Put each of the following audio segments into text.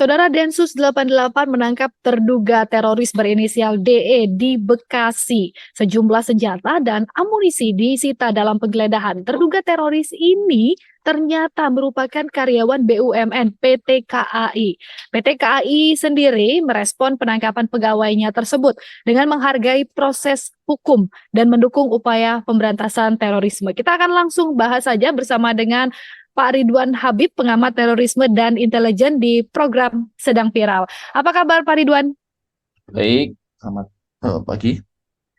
Saudara Densus 88 menangkap terduga teroris berinisial DE di Bekasi. Sejumlah senjata dan amunisi disita dalam penggeledahan. Terduga teroris ini ternyata merupakan karyawan BUMN PT KAI. PT KAI sendiri merespon penangkapan pegawainya tersebut dengan menghargai proses hukum dan mendukung upaya pemberantasan terorisme. Kita akan langsung bahas saja bersama dengan Pak Ridwan Habib, pengamat terorisme dan intelijen di program Sedang Viral. Apa kabar Pak Ridwan? Baik, selamat pagi.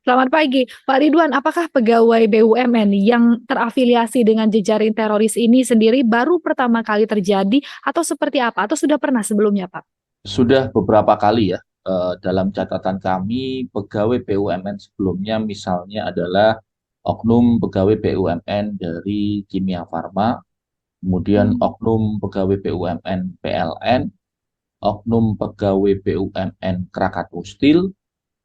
Selamat pagi. Pak Ridwan, apakah pegawai BUMN yang terafiliasi dengan jejaring teroris ini sendiri baru pertama kali terjadi atau seperti apa? Atau sudah pernah sebelumnya, Pak? Sudah beberapa kali ya, dalam catatan kami, pegawai BUMN sebelumnya misalnya adalah oknum pegawai BUMN dari Kimia Farma, kemudian Hmm. oknum pegawai BUMN PLN, oknum pegawai BUMN Krakatau Steel,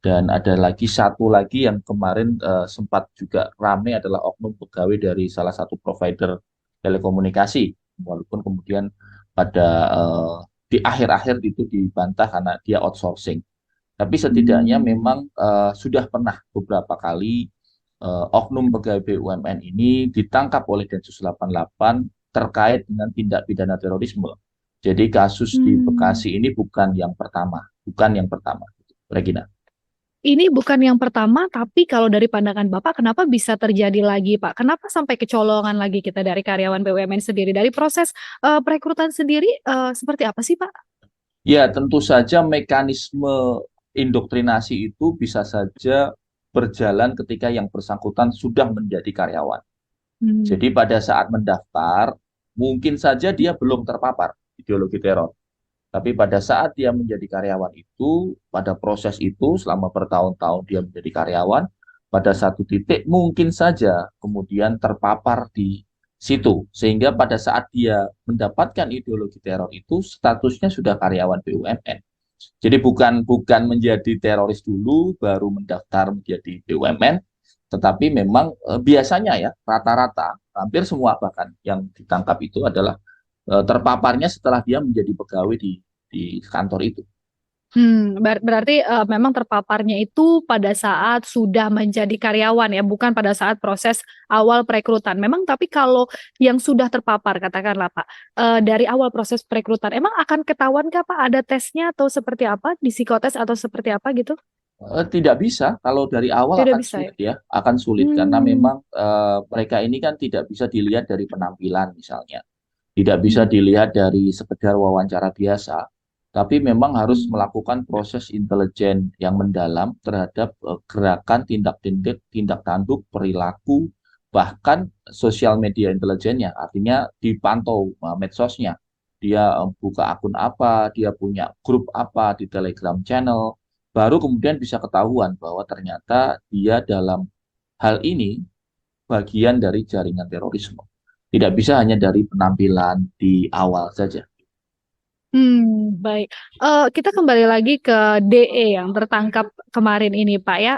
dan ada lagi satu lagi yang kemarin sempat juga ramai adalah oknum pegawai dari salah satu provider telekomunikasi, walaupun kemudian pada di akhir-akhir itu dibantah karena dia outsourcing. Tapi setidaknya Hmm. memang sudah pernah beberapa kali oknum pegawai BUMN ini ditangkap oleh Densus 88 terkait dengan tindak pidana terorisme. Jadi kasus di Hmm. Bekasi ini bukan yang pertama, bukan yang pertama, Regina. Ini bukan yang pertama, tapi kalau dari pandangan Bapak, kenapa bisa terjadi lagi, Pak? Kenapa sampai kecolongan lagi kita dari karyawan BUMN sendiri? Dari proses perekrutan sendiri, seperti apa sih, Pak? Ya, tentu saja mekanisme indoktrinasi itu bisa saja berjalan ketika yang bersangkutan sudah menjadi karyawan. Jadi Hmm. pada saat mendaftar, mungkin saja dia belum terpapar ideologi teror. Tapi pada saat dia menjadi karyawan itu, pada proses itu selama bertahun-tahun dia menjadi karyawan, pada satu titik mungkin saja kemudian terpapar di situ. Sehingga pada saat dia mendapatkan ideologi teror itu, statusnya sudah karyawan BUMN. Jadi bukan bukan menjadi teroris dulu, baru mendaftar menjadi BUMN, tetapi memang biasanya ya rata-rata hampir semua bahkan yang ditangkap itu adalah terpaparnya setelah dia menjadi pegawai di kantor itu. Berarti, memang terpaparnya itu pada saat sudah menjadi karyawan ya, bukan pada saat proses awal perekrutan. Memang tapi kalau yang sudah terpapar katakanlah Pak, dari awal proses perekrutan, emang akan ketahuan kah Pak, ada tesnya atau seperti apa, di psikotes atau seperti apa gitu? Tidak bisa kalau dari awal Tidak akan bisa ya? sulit ya, akan sulit karena Mmm. memang mereka ini kan tidak bisa dilihat dari penampilan misalnya, tidak bisa Mmm. dilihat dari sekedar wawancara biasa, tapi memang harus Mmm. melakukan proses intelijen yang mendalam terhadap gerakan, tindak tanduk, perilaku, bahkan sosial media intelijennya, artinya dipantau medsosnya. Dia buka akun apa, dia punya grup apa di Telegram channel, baru kemudian bisa ketahuan bahwa ternyata dia dalam hal ini bagian dari jaringan terorisme. Tidak bisa hanya dari penampilan di awal saja. Baik. Kita kembali lagi ke DE yang tertangkap kemarin ini, Pak, ya.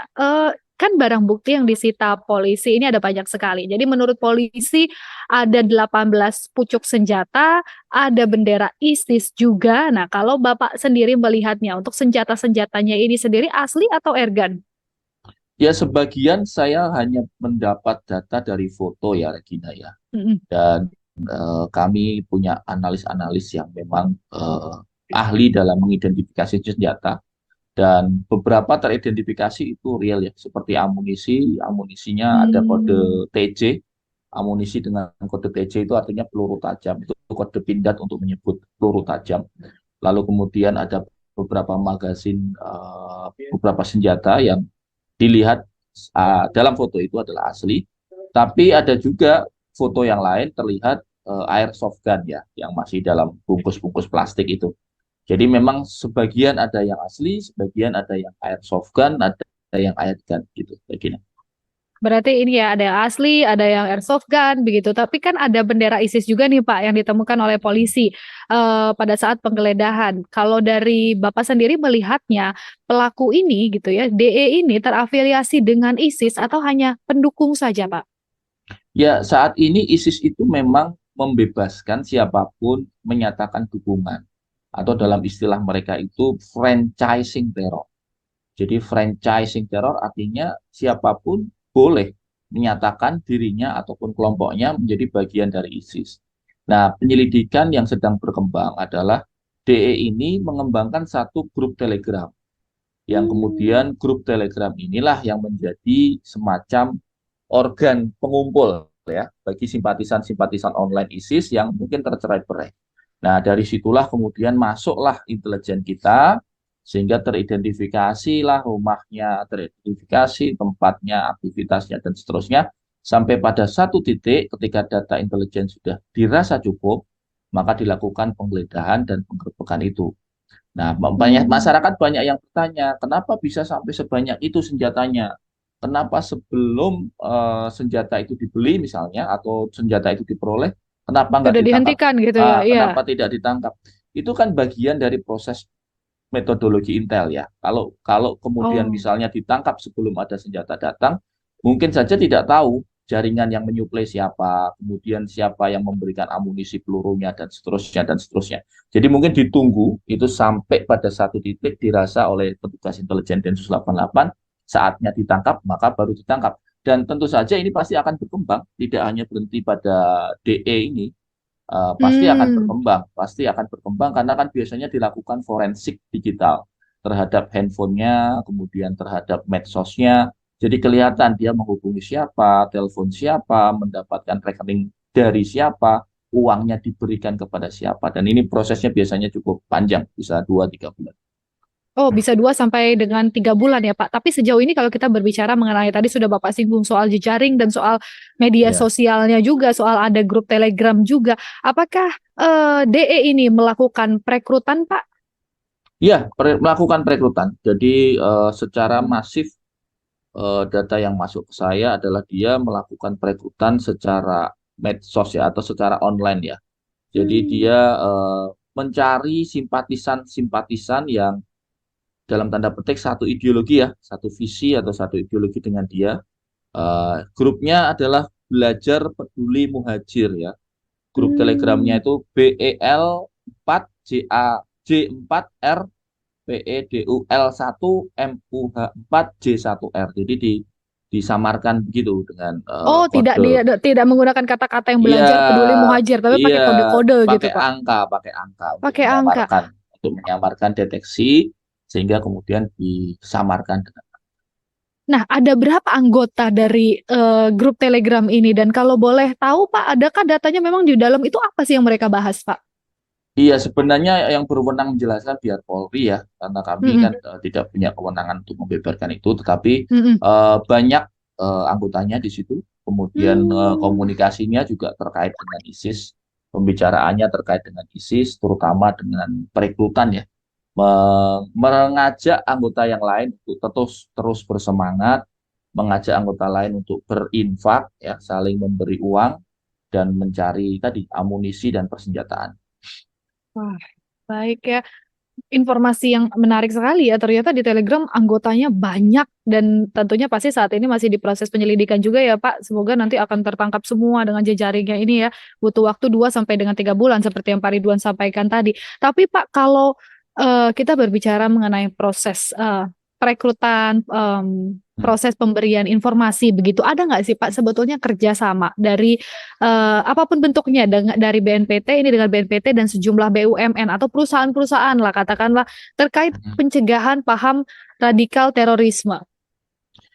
Kan barang bukti yang disita polisi ini ada banyak sekali. Jadi menurut polisi ada 18 pucuk senjata, ada bendera ISIS juga. Nah, kalau Bapak sendiri melihatnya untuk senjata-senjatanya ini sendiri asli atau airgun? Ya, sebagian saya hanya mendapat data dari foto ya, Regina ya. Mhm. Dan kami punya analis-analis yang memang ahli dalam mengidentifikasi senjata. Dan beberapa teridentifikasi itu real ya, seperti amunisinya ada Mmm. kode TJ, amunisi dengan kode TJ itu artinya peluru tajam, itu kode pindad untuk menyebut peluru tajam. Lalu kemudian ada beberapa magasin, beberapa senjata yang dilihat dalam foto itu adalah asli, tapi ada juga foto yang lain terlihat airsoft gun ya, yang masih dalam bungkus-bungkus plastik itu. Jadi memang sebagian ada yang asli, sebagian ada yang airsoft gun, ada yang air gun gitu, begini. Berarti ini ya, ada yang asli, ada yang airsoft gun, begitu. Tapi kan ada bendera ISIS juga nih, Pak, yang ditemukan oleh polisi, pada saat penggeledahan. Kalau dari Bapak sendiri melihatnya, pelaku ini gitu ya, DE ini terafiliasi dengan ISIS atau hanya pendukung saja, Pak? Ya, saat ini ISIS itu memang membebaskan siapapun menyatakan dukungan. atau dalam istilah mereka itu franchising teror. Jadi franchising teror artinya siapapun boleh menyatakan dirinya ataupun kelompoknya menjadi bagian dari ISIS. Nah, penyelidikan yang sedang berkembang adalah DE ini mengembangkan satu grup Telegram, yang Hmm. kemudian grup Telegram inilah yang menjadi semacam organ pengumpul ya bagi simpatisan-simpatisan online ISIS yang mungkin tercerai-berai. Nah, dari situlah kemudian masuklah intelijen kita sehingga teridentifikasilah rumahnya, teridentifikasi tempatnya, aktivitasnya dan seterusnya sampai pada satu titik ketika data intelijen sudah dirasa cukup, maka dilakukan penggeledahan dan penggerbekan itu. Nah, Hmm. masyarakat banyak yang bertanya, kenapa bisa sampai sebanyak itu senjatanya? Kenapa sebelum senjata itu dibeli misalnya atau senjata itu diperoleh, kenapa nggak Sudah ditangkap? dihentikan gitu ya. Iya. Kenapa tidak ditangkap? Itu kan bagian dari proses metodologi Intel ya. Kalau kalau kemudian Oh. misalnya ditangkap sebelum ada senjata datang, mungkin saja tidak tahu jaringan yang menyuplai siapa, kemudian siapa yang memberikan amunisi pelurunya dan seterusnya dan seterusnya. Jadi mungkin ditunggu itu sampai pada satu titik dirasa oleh petugas intelijen Densus 88 saatnya ditangkap maka baru ditangkap. Dan tentu saja ini pasti akan berkembang, tidak hanya berhenti pada DE ini, Hmm. pasti akan berkembang karena kan biasanya dilakukan forensik digital terhadap handphonenya, kemudian terhadap medsosnya. Jadi kelihatan dia menghubungi siapa, telepon siapa, mendapatkan rekening dari siapa, uangnya diberikan kepada siapa. Dan ini prosesnya biasanya cukup panjang, bisa 2-3 bulan. Oh, bisa 2 sampai dengan 3 bulan ya, Pak. Tapi sejauh ini kalau kita berbicara mengenai tadi sudah Bapak singgung soal jejaring dan soal media Ya. sosialnya juga, soal ada grup Telegram juga. Apakah DE ini melakukan perekrutan, Pak? Iya, melakukan perekrutan. Jadi secara masif data yang masuk ke saya adalah dia melakukan perekrutan secara medsos ya atau secara online ya. Jadi Hmm. dia mencari simpatisan-simpatisan yang dalam tanda petik satu ideologi ya, satu visi atau satu ideologi dengan dia. Grupnya adalah Belajar Peduli Muhajir ya. Grup Telegramnya Hmm. itu BEL 4 JA J4R PEDUL 1 MUH 4 J1R. Jadi disamarkan begitu dengan Oh, kode. tidak menggunakan kata-kata yang Iya, belajar peduli muhajir, tapi iya, pakai kode-kode gitu, Pak. pakai angka Pakai angka. untuk menyamarkan deteksi sehingga kemudian disamarkan dengan. Nah, ada berapa anggota dari grup Telegram ini? Dan kalau boleh tahu, Pak, adakah datanya memang di dalam itu apa sih yang mereka bahas, Pak? Iya, sebenarnya yang berwenang menjelaskan biar Polri ya, karena kami kan Mm-mm. tidak punya kewenangan untuk membeberkan itu, tetapi Mm-mm. banyak anggotanya di situ. Kemudian Hmm. komunikasinya juga terkait dengan ISIS, pembicaraannya terkait dengan ISIS, terutama dengan perekrutan ya, mengajak anggota yang lain untuk terus terus bersemangat, mengajak anggota lain untuk berinfak, ya, saling memberi uang dan mencari tadi amunisi dan persenjataan. Wah, baik ya. Informasi yang menarik sekali ya. Ternyata di Telegram anggotanya banyak dan tentunya pasti saat ini masih diproses penyelidikan juga ya, Pak. Semoga nanti akan tertangkap semua dengan jejaringnya ini ya. Butuh waktu 2 sampai dengan 3 bulan seperti yang Pak Ridwan sampaikan tadi. Tapi Pak, kalau kita berbicara mengenai proses perekrutan, Hmm. proses pemberian informasi begitu, ada nggak sih Pak sebetulnya kerjasama dari apapun bentuknya dari BNPT ini dengan BNPT dan sejumlah BUMN atau perusahaan-perusahaan lah katakanlah terkait Hmm. pencegahan paham radikal terorisme.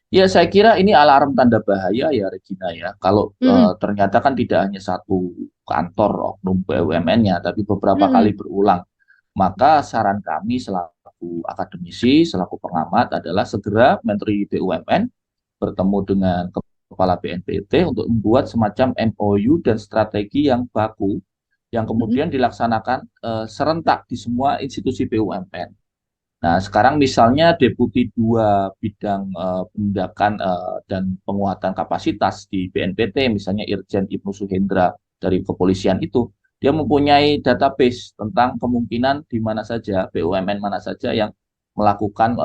Ya, saya kira ini alarm tanda bahaya ya, Regina ya. Kalau Mm-mm. ternyata kan tidak hanya satu kantor oknum BUMN-nya, tapi beberapa kali Mm-mm. berulang. Maka saran kami selaku akademisi, selaku pengamat adalah segera Menteri BUMN bertemu dengan Kepala BNPT untuk membuat semacam MOU dan strategi yang baku yang Mm-mm. kemudian dilaksanakan serentak di semua institusi BUMN. Nah, sekarang misalnya Deputi 2 bidang penindakan dan penguatan kapasitas di BNPT, misalnya Irjen Ibnu Suhendra dari kepolisian itu, dia mempunyai database tentang kemungkinan di mana saja, BUMN mana saja yang melakukan,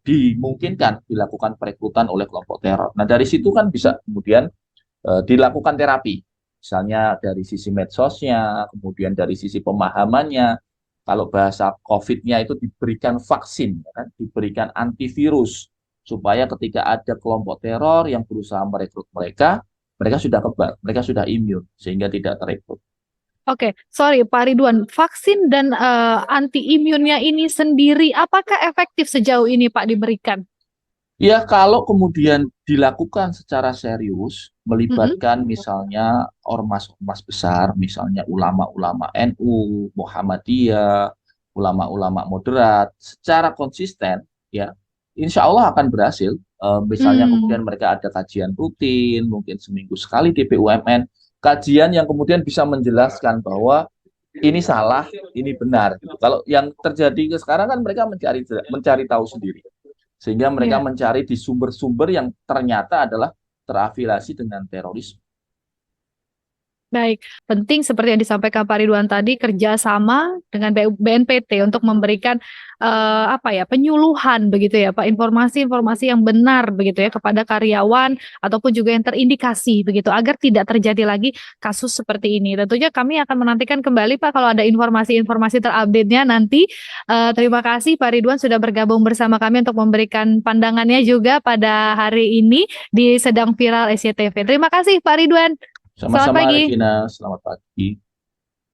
dimungkinkan dilakukan perekrutan oleh kelompok teror. Nah, dari situ kan bisa kemudian dilakukan terapi, misalnya dari sisi medsosnya, kemudian dari sisi pemahamannya, Kalau bahasa COVID-nya itu diberikan vaksin, ya kan? Diberikan antivirus supaya ketika ada kelompok teror yang berusaha merekrut mereka, mereka sudah kebal, mereka sudah imun sehingga tidak terekrut. Oke, sorry Pak Ridwan, vaksin dan anti imunnya ini sendiri apakah efektif sejauh ini Pak diberikan? Ya, kalau kemudian dilakukan secara serius, Mm-mm. melibatkan misalnya ormas-ormas besar, misalnya ulama-ulama NU, Muhammadiyah, ulama-ulama moderat, secara konsisten, ya, insya Allah akan berhasil. Misalnya Hmm, kemudian mereka ada kajian rutin, mungkin seminggu sekali di BUMN, kajian yang kemudian bisa menjelaskan bahwa ini salah, ini benar. Gitu. Kalau yang terjadi sekarang kan mereka mencari mencari tahu sendiri. Sehingga mereka ya. mencari di sumber-sumber yang ternyata adalah terafiliasi dengan terorisme. Baik, penting seperti yang disampaikan Pak Ridwan tadi kerjasama dengan BNPT untuk memberikan apa ya penyuluhan begitu ya Pak, informasi-informasi yang benar begitu ya kepada karyawan ataupun juga yang terindikasi begitu agar tidak terjadi lagi kasus seperti ini. Tentunya kami akan menantikan kembali Pak kalau ada informasi-informasi terupdate-nya nanti. Terima kasih Pak Ridwan sudah bergabung bersama kami untuk memberikan pandangannya juga pada hari ini di Sedang Viral SCTV. Terima kasih Pak Ridwan. Selamat Sama-sama pagi. Regina, selamat pagi.